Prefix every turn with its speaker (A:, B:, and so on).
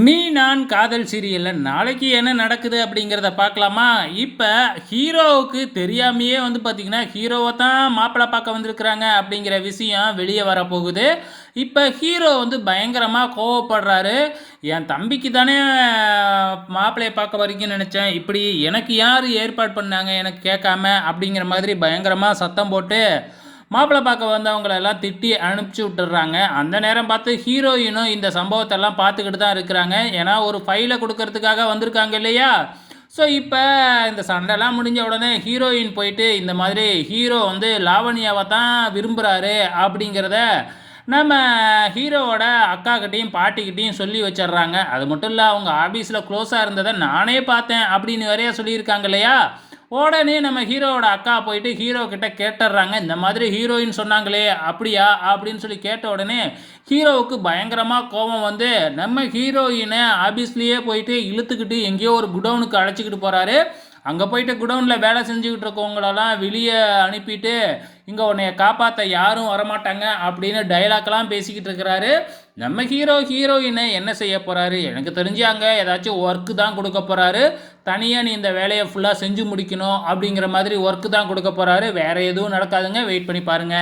A: நீ நான் காதல் சீரியல்ல நாளைக்கு என்ன நடக்குது அப்படிங்கிறத பார்க்கலாமா? இப்ப ஹீரோவுக்கு தெரியாமயே வந்து பார்த்தீங்கன்னா, ஹீரோவ தான் மாப்பிள்ளை பார்க்க வந்திருக்கிறாங்க அப்படிங்கிற விஷயம் வெளிய வரப்போகுது. இப்ப ஹீரோ வந்து பயங்கரமா கோவப்படுறாரு. "என் தம்பிக்கு தானே மாப்பிள்ளைய பார்க்க வரீங்கன்னு நெனச்சேன். இப்படி எனக்கு யாரு ஏற்பாடு பண்ணாங்க எனக்கு கேட்காம?" அப்படிங்கிற மாதிரி பயங்கரமா சத்தம் போட்டு மாப்பிள்ளை பார்க்க வந்தவங்கள எல்லாம் திட்டி அனுப்பிச்சு விட்டுர்றாங்க. அந்த நேரம் பார்த்து ஹீரோயினும் இந்த சம்பவத்தெல்லாம் பார்த்துக்கிட்டு தான் இருக்கிறாங்க. ஏன்னா ஒரு ஃபைல குடுக்கறதுக்காக வந்திருக்காங்க இல்லையா? ஸோ இப்ப இந்த சண்டைலாம் முடிஞ்ச உடனே ஹீரோயின் போயிட்டு இந்த மாதிரி ஹீரோ வந்து லாவண்யாவ தான் விரும்புறாரு அப்படிங்கிறத நம்ம ஹீரோவோட அக்காகிட்டயும், பாட்டிகிட்டயும் சொல்லி வச்சர்றாங்க. அது மட்டும் இல்ல அவங்க ஆஃபீஸ்ல குளோஸா இருந்தத நானே பார்த்தேன் அப்படின்னு வேறயா சொல்லியிருக்காங்க இல்லையா? உடனே நம்ம ஹீரோவோட அக்கா போயிட்டு ஹீரோ கிட்ட கேட்டுடுறாங்க. இந்த மாதிரி ஹீரோயின் சொன்னாங்களே அப்படியா? அப்படின்னு சொல்லி கேட்ட உடனே ஹீரோவுக்கு பயங்கரமா கோபம் வந்து நம்ம ஹீரோயின ஆபீஸ்லயே போயிட்டு இழுத்துக்கிட்டு எங்கேயோ ஒரு குடோனுக்கு அழைச்சிக்கிட்டு போறாரு. அங்க போயிட்டு குடோன்ல வேலை செஞ்சுக்கிட்டு இருக்கவங்களெல்லாம் வெளிய அனுப்பிட்டு, இங்க உன்னைய காப்பாத்த யாரும் வரமாட்டாங்க அப்படின்னு டயலாக்லாம் பேசிக்கிட்டு இருக்கிறாரு. நம்ம ஹீரோயின என்ன செய்ய போறாரு? எனக்கு தெரிஞ்சு அங்க ஏதாச்சும் ஒர்க் தான் குடுக்க போறாரு. தனியா நீ இந்த வேலைய ஃபுல்லா செஞ்சு முடிக்கணும் அப்படிங்கிற மாதிரி ஒர்க் தான் குடுக்க போறாரு. வேற எதுவும் நடக்காதுங்க. வெயிட் பண்ணி பாருங்க.